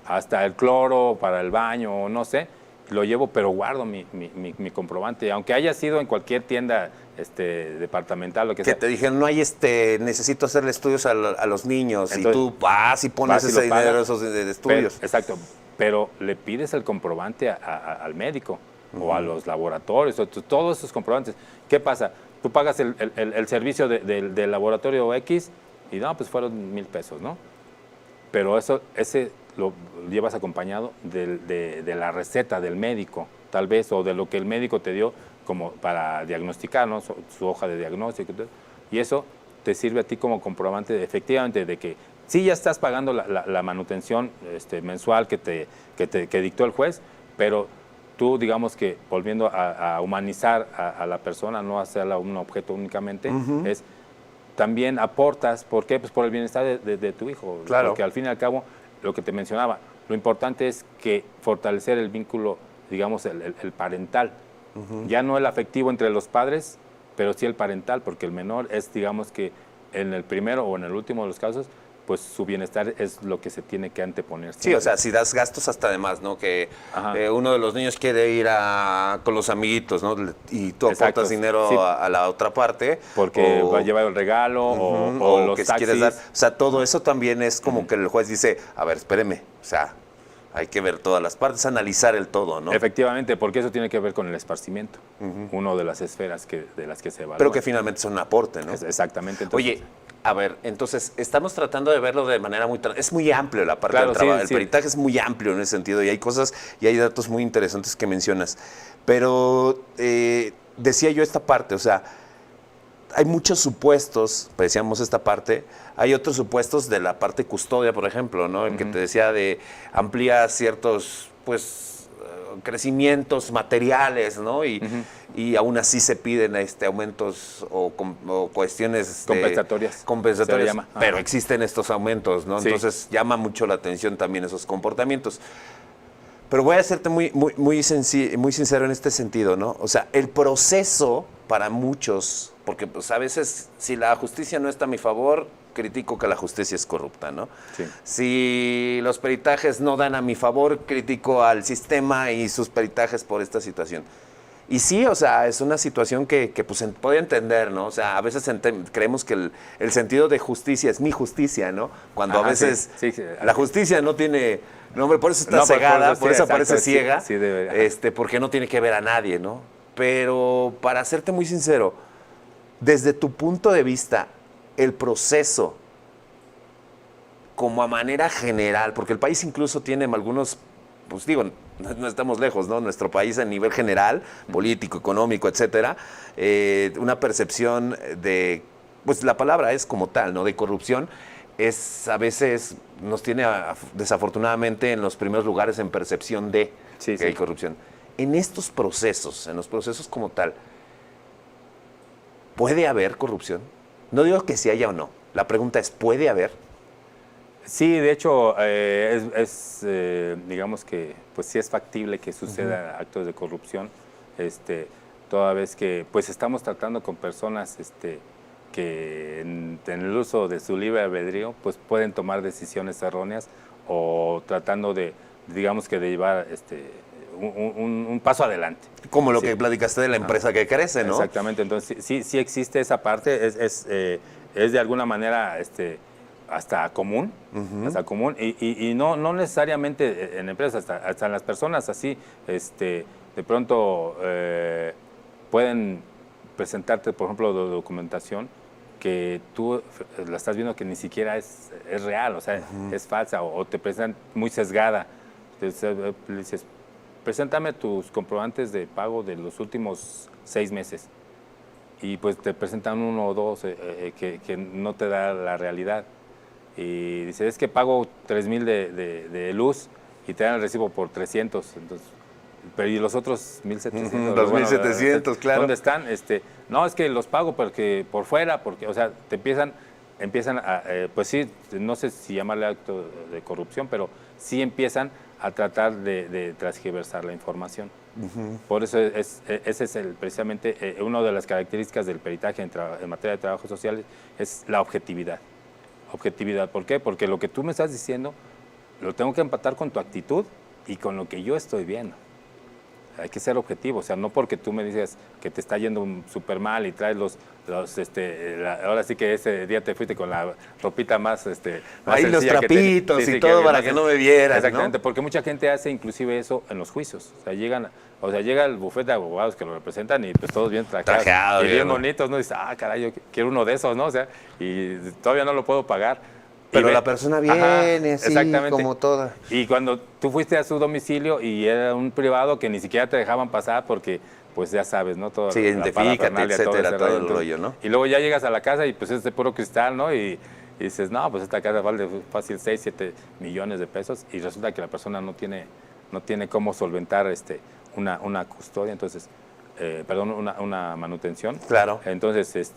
hasta el cloro para el baño, no sé. Lo llevo, pero guardo mi comprobante. Aunque haya sido en cualquier tienda departamental, lo que sea. Que te dijeron, no hay necesito hacerle estudios a los niños. Entonces, y tú vas y pones ese dinero esos de estudios. Exacto. Pero le pides el comprobante al médico. O a los laboratorios, todos esos comprobantes. ¿Qué pasa? Tú pagas el servicio del laboratorio X y no, pues fueron 1,000 pesos, ¿no? Pero ese lo llevas acompañado de la receta del médico, tal vez, o de lo que el médico te dio como para diagnosticar, ¿no? Su hoja de diagnóstico. Y eso te sirve a ti como comprobante efectivamente de que sí ya estás pagando la manutención mensual que dictó el juez, pero tú, digamos que volviendo a humanizar a la persona, no hacerla un objeto únicamente, también aportas, ¿por qué? Pues por el bienestar de tu hijo. Claro. Porque al fin y al cabo, lo que te mencionaba, lo importante es que fortalecer el vínculo, digamos, el parental. Ya no el afectivo entre los padres, pero sí el parental, porque el menor es, digamos que en el primero o en el último de los casos, pues su bienestar es lo que se tiene que anteponer. Sí, o sea, si das gastos hasta de más, ¿no? Que uno de los niños quiere ir con los amiguitos, ¿no? Y tú aportas dinero sí, a la otra parte. Porque va a llevar el regalo o los que taxis. quieres dar. O sea, todo eso también es como que el juez dice, a ver, espéreme, o sea, hay que ver todas las partes, analizar el todo, ¿no? Efectivamente, porque eso tiene que ver con el esparcimiento, una de las esferas de las que se evalúa. Pero que finalmente son un aporte, ¿no? Exactamente. Entonces, oye, a ver, entonces estamos tratando de verlo de manera muy... Es muy amplio la parte del trabajo. El peritaje es muy amplio en ese sentido y hay cosas y hay datos muy interesantes que mencionas. Pero decía yo esta parte, o sea, hay muchos supuestos, decíamos esta parte, hay otros supuestos de la parte custodia, por ejemplo, ¿no? El que te decía de amplía ciertos, pues, crecimientos materiales, ¿no? Y aún así se piden aumentos o cuestiones compensatorias, pero existen estos aumentos, ¿no? Sí. Entonces llama mucho la atención también esos comportamientos. Pero voy a serte muy sincero en este sentido, ¿no? O sea, el proceso para muchos, porque pues a veces si la justicia no está a mi favor, critico que la justicia es corrupta, ¿no? Sí. Si los peritajes no dan a mi favor, critico al sistema y sus peritajes por esta situación. Y sí, o sea, es una situación que pues se puede entender, ¿no? O sea, a veces creemos que el sentido de justicia es mi justicia, ¿no? Cuando a veces la justicia no tiene... No, hombre, por eso está cegada, por eso aparece ciega, porque no tiene que ver a nadie, ¿no? Pero para serte muy sincero, desde tu punto de vista, el proceso, como a manera general, porque el país incluso tiene algunos, pues digo, no estamos lejos, ¿no? Nuestro país a nivel general, político, económico, etcétera, una percepción de, pues la palabra es como tal, ¿no? De corrupción, a veces nos tiene desafortunadamente en los primeros lugares en percepción de que hay corrupción. En estos procesos, en los procesos como tal, ¿puede haber corrupción? No digo que sí haya o no. La pregunta es, ¿puede haber? Sí, de hecho, digamos que pues sí es factible que suceda actos de corrupción, toda vez que pues estamos tratando con personas que en el uso de su libre albedrío pues pueden tomar decisiones erróneas o tratando de, digamos que de llevar un paso adelante. Como lo que platicaste de la empresa que crece, ¿no? Exactamente, entonces sí existe esa parte, es de alguna manera hasta común, y no necesariamente en empresas, hasta en las personas así, de pronto pueden presentarte, por ejemplo, documentación que tú la estás viendo que ni siquiera es real, o sea, es falsa, o te presentan muy sesgada. Entonces, le dices, preséntame tus comprobantes de pago de los últimos 6 meses. Y pues te presentan 1 o 2 que no te da la realidad. Y dice, es que pago 3,000 de luz y te dan el recibo por 300. Entonces, pero ¿y los otros 1,700? Los 1,700, claro. ¿Dónde están? No, es que los pago porque por fuera, porque, o sea, te empiezan a, pues sí, no sé si llamarle acto de corrupción, pero sí empiezan a tratar de transgiversar la información. Por eso ese es precisamente una de las características del peritaje en materia de trabajos sociales, es la objetividad. Objetividad, ¿por qué? Porque lo que tú me estás diciendo lo tengo que empatar con tu actitud y con lo que yo estoy viendo. Hay que ser objetivo, o sea, no porque tú me dices que te está yendo súper mal y traes ahora sí que ese día te fuiste con la ropita más ahí los trapitos y todo para que no me vieran, exactamente, ¿no? Porque mucha gente hace inclusive eso en los juicios, o sea, llega el bufete de abogados que lo representan y pues todos bien trajeados y bien bonitos, ¿no? Dices, caray, yo quiero uno de esos, ¿no? O sea, y todavía no lo puedo pagar. Pero la persona viene, así, como toda. Y cuando tú fuiste a su domicilio y era un privado que ni siquiera te dejaban pasar porque, pues ya sabes, ¿no? Todo, identifícate, etcétera, todo el rollo, ¿no? Y luego ya llegas a la casa y pues es de puro cristal, ¿no? Y dices, no, pues esta casa vale fácil 6, 7 millones de pesos y resulta que la persona no tiene cómo solventar una custodia, entonces, una manutención. Claro. Entonces,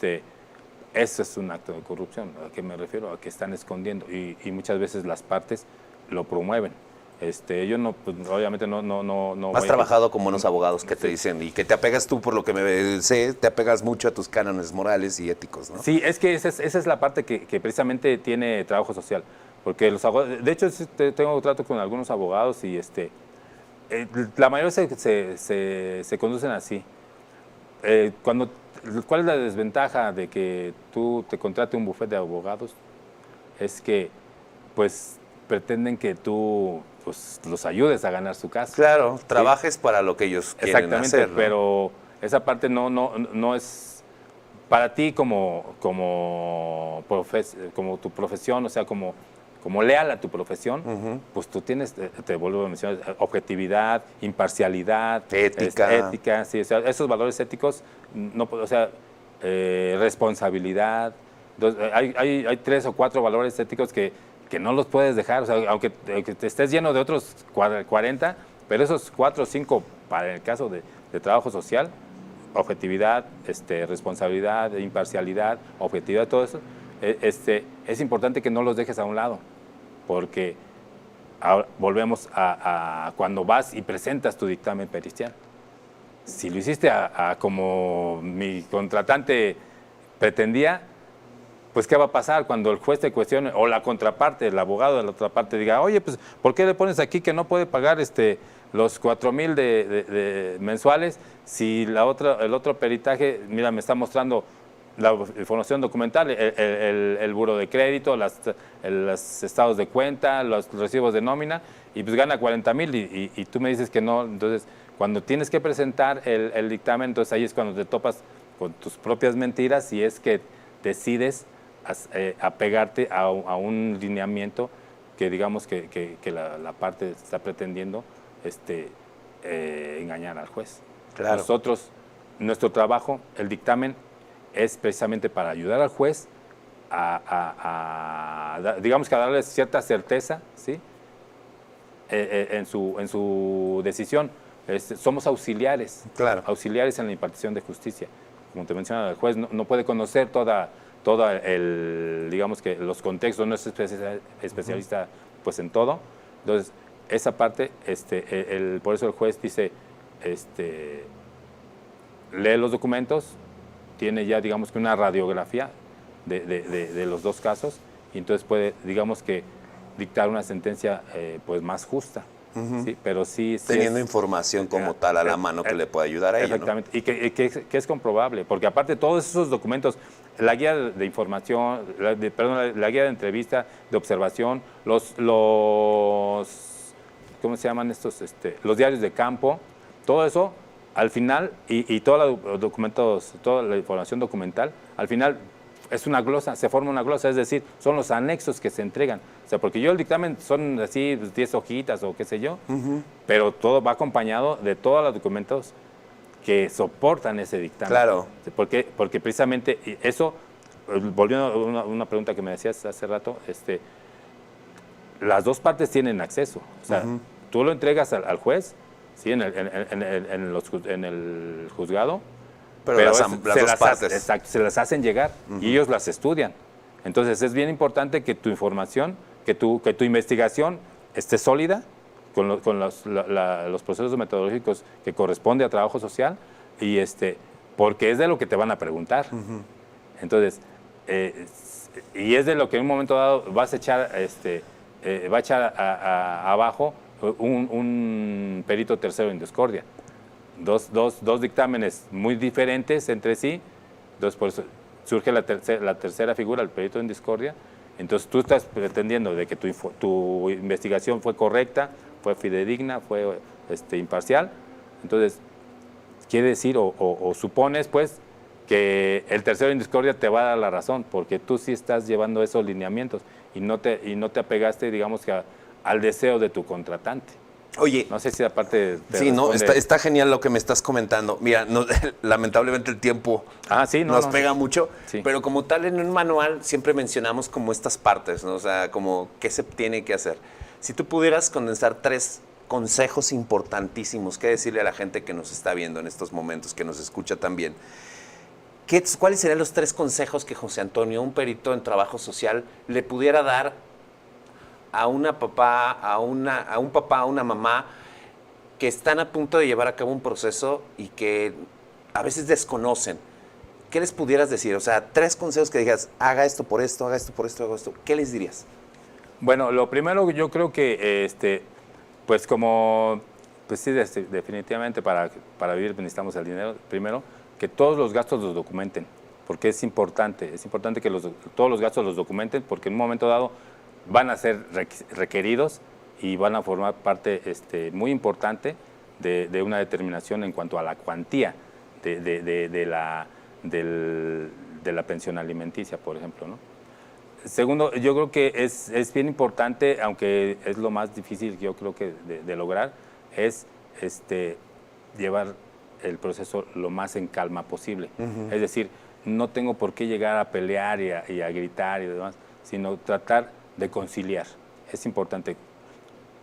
eso es un acto de corrupción. ¿A qué me refiero? A que están escondiendo y muchas veces las partes lo promueven. Yo no, pues, obviamente no Has voy a- trabajado con buenos abogados que te dicen y que te apegas tú, por lo que me sé, te apegas mucho a tus cánones morales y éticos, ¿no? Sí, es que esa es la parte que precisamente tiene trabajo social. Porque los abogados, de hecho, sí, tengo trato con algunos abogados y la mayoría se conducen así. ¿Cuál es la desventaja de que tú te contrate un bufete de abogados? Es que, pues, pretenden que tú pues, los ayudes a ganar su caso. Claro, ¿sí? trabajes para lo que ellos quieren Exactamente, hacer, ¿no? pero esa parte no es para ti como tu profesión, o sea, como leal a tu profesión, pues tú tienes, te vuelvo a mencionar, objetividad, imparcialidad, ética, sí, o sea, esos valores éticos, o sea, responsabilidad. Entonces, hay 3 o 4 valores éticos que no los puedes dejar, o sea, aunque te estés lleno de otros 40, pero esos 4 o 5, para el caso de trabajo social, objetividad, responsabilidad, imparcialidad, objetividad, todo eso, es importante que no los dejes a un lado, porque ahora volvemos a cuando vas y presentas tu dictamen pericial. Si lo hiciste como mi contratante pretendía, pues ¿qué va a pasar cuando el juez te cuestione o la contraparte, el abogado de la otra parte diga, oye, pues ¿por qué le pones aquí que no puede pagar los 4,000 de mensuales si el otro peritaje, mira, me está mostrando la información documental, el buro de crédito, los estados de cuenta, los recibos de nómina, y pues gana 40,000 y tú me dices que no? Entonces, cuando tienes que presentar el dictamen, entonces ahí es cuando te topas con tus propias mentiras y es que decides apegarte a un lineamiento que digamos que la parte está pretendiendo engañar al juez. Claro. Nosotros, nuestro trabajo, el dictamen, es precisamente para ayudar al juez digamos que a darle cierta certeza, ¿sí? En su decisión. Somos auxiliares, Claro. auxiliares en la impartición de justicia. Como te mencionaba, el juez no puede conocer digamos que los contextos, no es especialista pues en todo. Entonces, esa parte, por eso el juez dice, lee los documentos, tiene ya, digamos que una radiografía de los dos casos, y entonces puede, digamos que, dictar una sentencia pues más justa. ¿sí? Pero sí teniendo información como tal a la mano que le pueda ayudar a ello, exactamente, ¿no? y que es comprobable, porque aparte todos esos documentos, la guía de información, la guía de entrevista, de observación, los ¿cómo se llaman estos? Los diarios de campo, todo eso, al final, y todos los documentos, toda la información documental, al final es una glosa, se forma una glosa, es decir, son los anexos que se entregan. O sea, porque el dictamen son así 10 hojitas o qué sé yo, pero todo va acompañado de todos los documentos que soportan ese dictamen. Claro. Porque precisamente eso, volviendo a una pregunta que me decías hace rato, las dos partes tienen acceso. O sea, tú lo entregas al juez, ¿sí? en el juzgado, pero las dos partes. Exacto, se las hacen llegar y ellos las estudian. Entonces es bien importante que tu información, que tu investigación esté sólida con los procesos metodológicos que corresponde a trabajo social y porque es de lo que te van a preguntar. Entonces, y es de lo que en un momento dado vas a echar, va a echar abajo un perito tercero en discordia. Dos dictámenes muy diferentes entre sí, entonces por eso surge la tercera figura, el perito en discordia. Entonces tú estás pretendiendo de que tu investigación fue correcta, fue fidedigna, fue imparcial. Entonces quiere decir o supones pues que el tercero en discordia te va a dar la razón, porque tú sí estás llevando esos lineamientos y no te apegaste, digamos, que al deseo de tu contratante. Oye, no sé si aparte sí, no, está genial lo que me estás comentando. Mira, lamentablemente el tiempo nos pega mucho, sí. Pero como tal en un manual siempre mencionamos como estas partes, ¿no? O sea, como qué se tiene que hacer. Si tú pudieras condensar 3 consejos importantísimos que decirle a la gente que nos está viendo en estos momentos, que nos escucha también, ¿cuáles serían los 3 consejos que José Antonio, un perito en trabajo social, le pudiera dar a un papá, a una mamá que están a punto de llevar a cabo un proceso y que a veces desconocen? ¿Qué les pudieras decir? O sea, 3 consejos que digas, haga esto por esto, haga esto por esto, haga esto. ¿Qué les dirías? Bueno, lo primero yo creo que, pues como, pues sí, definitivamente para vivir necesitamos el dinero. Primero, que todos los gastos los documenten, porque es importante que todos los gastos los documenten, porque en un momento dado van a ser requeridos y van a formar parte muy importante de una determinación en cuanto a la cuantía de la pensión alimenticia, por ejemplo, ¿no? Segundo, yo creo que es bien importante, aunque es lo más difícil yo creo que de lograr, es llevar el proceso lo más en calma posible. Es decir, no tengo por qué llegar a pelear y a gritar y demás, sino tratar de conciliar. Es importante.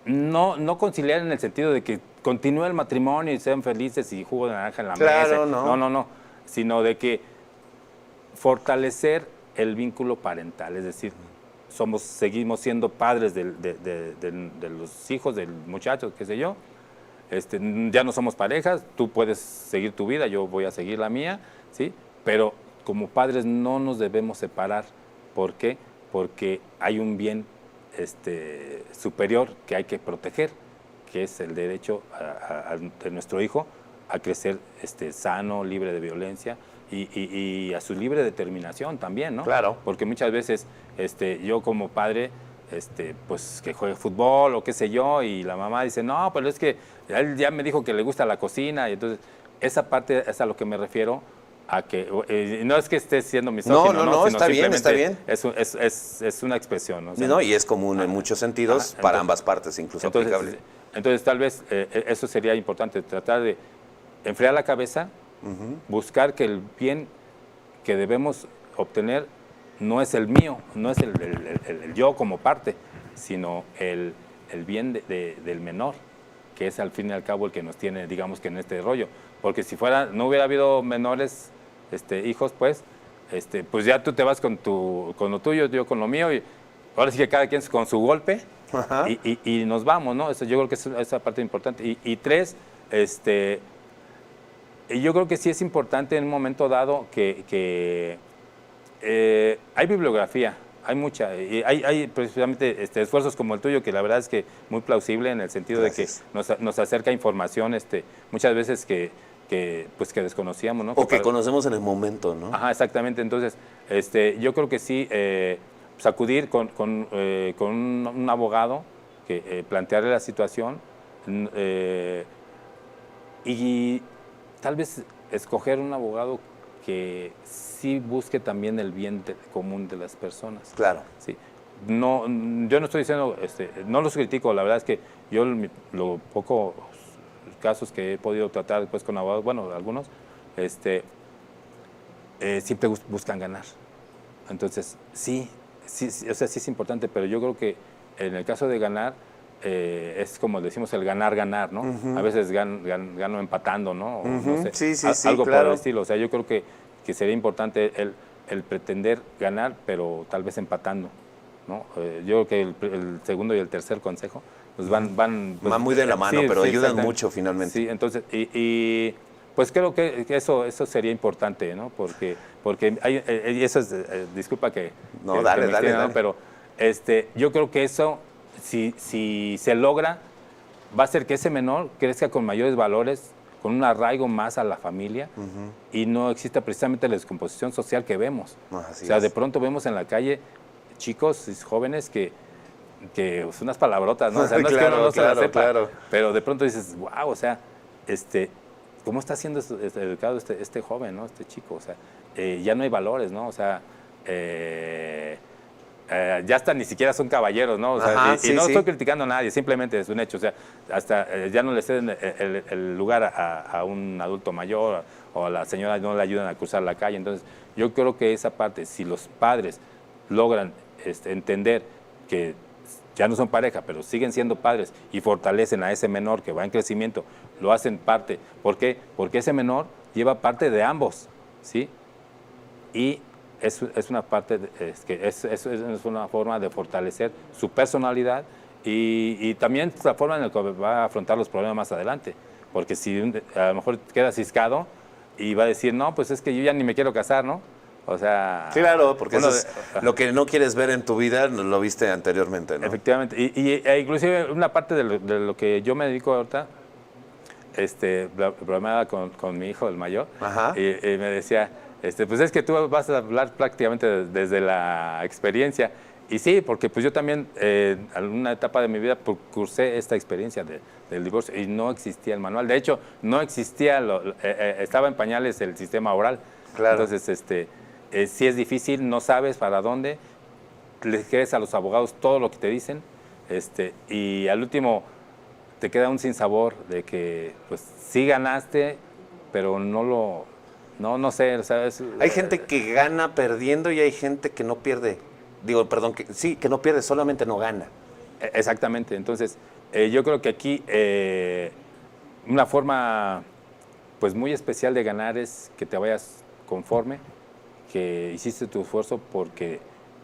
No conciliar en el sentido de que continúe el matrimonio y sean felices y jugo de naranja en la mesa. No. Sino de que fortalecer el vínculo parental, es decir, seguimos siendo padres de los hijos del muchacho, qué sé yo, ya no somos parejas, tú puedes seguir tu vida, yo voy a seguir la mía, ¿sí? Pero como padres no nos debemos separar. ¿Por qué? Porque hay un bien superior que hay que proteger, que es el derecho de nuestro hijo a crecer sano, libre de violencia, y a su libre determinación también, ¿no? Claro. Porque muchas veces yo como padre, pues que juegue fútbol o qué sé yo, y la mamá dice, no, pero es que él ya me dijo que le gusta la cocina, y entonces esa parte es a lo que me refiero, a que no es que esté siendo misógino, no, sino está bien. Es una expresión, ¿no? O sea, No, y es común en muchos sentidos, para ambas partes, incluso aplicable. Entonces tal vez eso sería importante, tratar de enfriar la cabeza, buscar que el bien que debemos obtener no es el mío, no es el yo como parte, sino el bien del menor, que es al fin y al cabo el que nos tiene, digamos, que en este rollo. Porque si no hubiera habido menores hijos, pues ya tú te vas con lo tuyo, yo con lo mío, y ahora sí que cada quien con su golpe, y nos vamos, ¿no? Eso, yo creo que es esa parte importante. Y 3, yo creo que sí es importante en un momento dado que hay bibliografía, hay mucha, y hay precisamente esfuerzos como el tuyo, que la verdad es que muy plausible en el sentido Gracias. de que nos acerca información muchas veces que desconocíamos, ¿no? O que conocemos en el momento, ¿no? Ajá, exactamente. Entonces, yo creo que sí, pues acudir con un abogado, que plantearle la situación, y tal vez escoger un abogado que sí busque también el bien común de las personas. Claro. Sí. No, yo no estoy diciendo, no los critico, la verdad es que yo lo poco casos que he podido tratar después con abogados, bueno, algunos, siempre buscan ganar. Entonces, sí, o sea, sí es importante, pero yo creo que en el caso de ganar, es como decimos el ganar, ¿no? A veces gano empatando, ¿no? O, no sé, Sí, algo claro. por el estilo. O sea, yo creo que sería importante el pretender ganar, pero tal vez empatando, ¿no? Yo creo que el segundo y el tercer consejo pues van muy de la mano, sí, pero sí, ayudan mucho finalmente. Sí, entonces, y pues creo que eso sería importante, ¿no? Porque y eso es, disculpa que... No, que dale, me extienda, ¿no? Pero yo creo que eso, si se logra, va a hacer que ese menor crezca con mayores valores, con un arraigo más a la familia, y no exista precisamente la descomposición social que vemos. Así o sea, es. de pronto vemos en la calle chicos y jóvenes que son unas palabrotas, ¿no? O sea, no es que uno no se la sepa, pero de pronto dices, wow, o sea, ¿cómo está siendo educado este joven, ¿no? Este chico, o sea, ya no hay valores, ¿no? O sea, ya hasta ni siquiera son caballeros, ¿no? O sea, y no estoy criticando a nadie, simplemente es un hecho, o sea, hasta ya no le ceden el lugar a un adulto mayor, o a la señora no le ayudan a cruzar la calle. Entonces, yo creo que esa parte, si los padres logran entender que ya no son pareja, pero siguen siendo padres y fortalecen a ese menor que va en crecimiento, lo hacen parte. ¿Por qué? Porque ese menor lleva parte de ambos, ¿sí? Y es una parte, es una forma de fortalecer su personalidad y también la forma en la que va a afrontar los problemas más adelante. Porque si a lo mejor queda ciscado y va a decir, no, pues es que yo ya ni me quiero casar, ¿no? O sea... Claro, porque eso es lo que no quieres ver en tu vida, lo viste anteriormente, ¿no? Efectivamente. Inclusive una parte de lo que yo me dedico ahorita, bromeaba con mi hijo, el mayor, Ajá. y me decía, pues es que tú vas a hablar prácticamente desde la experiencia. Y sí, porque pues yo también en una etapa de mi vida cursé esta experiencia del divorcio y no existía el manual. De hecho, no existía, estaba en pañales el sistema oral. Claro. Entonces, sí es difícil, no sabes para dónde, les crees a los abogados todo lo que te dicen, y al último te queda un sinsabor de que pues sí ganaste, pero no sé, ¿sabes? Hay gente que gana perdiendo y hay gente que no pierde. Digo, perdón, que no pierde, solamente no gana. Exactamente. Entonces, yo creo que aquí una forma pues muy especial de ganar es que te vayas conforme, que hiciste tu esfuerzo porque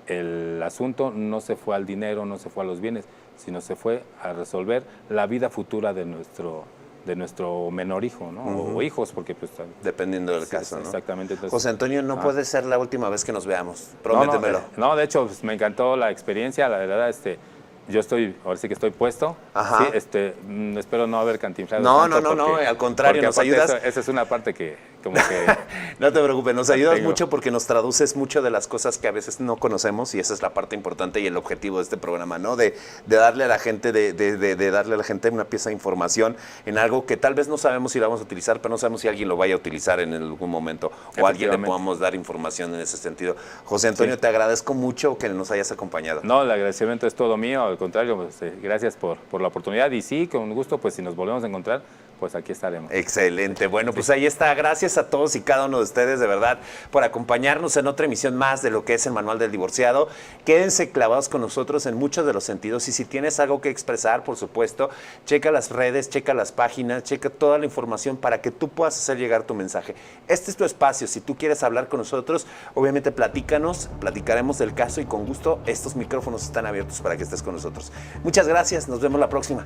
el asunto no se fue al dinero, no se fue a los bienes, sino se fue a resolver la vida futura de nuestro menor hijo, ¿no? O hijos, porque pues... Dependiendo del caso, ¿no? Exactamente. Entonces, José Antonio, no puede ser la última vez que nos veamos. Prométemelo. No, de hecho, pues, me encantó la experiencia, la verdad, yo ahora sí que estoy puesto. Ajá. Sí, espero no haber cantinflado No, tanto no, al contrario, nos ayudas. Esa es una parte que como que... No te preocupes, nos ayudas mucho porque nos traduces mucho de las cosas que a veces no conocemos y esa es la parte importante y el objetivo de este programa, ¿no? De darle a la gente, de darle a la gente una pieza de información en algo que tal vez no sabemos si lo vamos a utilizar, pero no sabemos si alguien lo vaya a utilizar en algún momento o a alguien le podamos dar información en ese sentido. José Antonio, te agradezco mucho que nos hayas acompañado. No, el agradecimiento es todo mío, al contrario, pues, gracias por la oportunidad y sí, con gusto, pues si nos volvemos a encontrar, pues aquí estaremos. Excelente. Bueno, pues ahí está. Gracias a todos y cada uno de ustedes, de verdad, por acompañarnos en otra emisión más de lo que es el Manual del Divorciado. Quédense clavados con nosotros en muchos de los sentidos y si tienes algo que expresar, por supuesto, checa las redes, checa las páginas, checa toda la información para que tú puedas hacer llegar tu mensaje. Este es tu espacio. Si tú quieres hablar con nosotros, obviamente platícanos, platicaremos del caso y con gusto estos micrófonos están abiertos para que estés con nosotros. Muchas gracias. Nos vemos la próxima.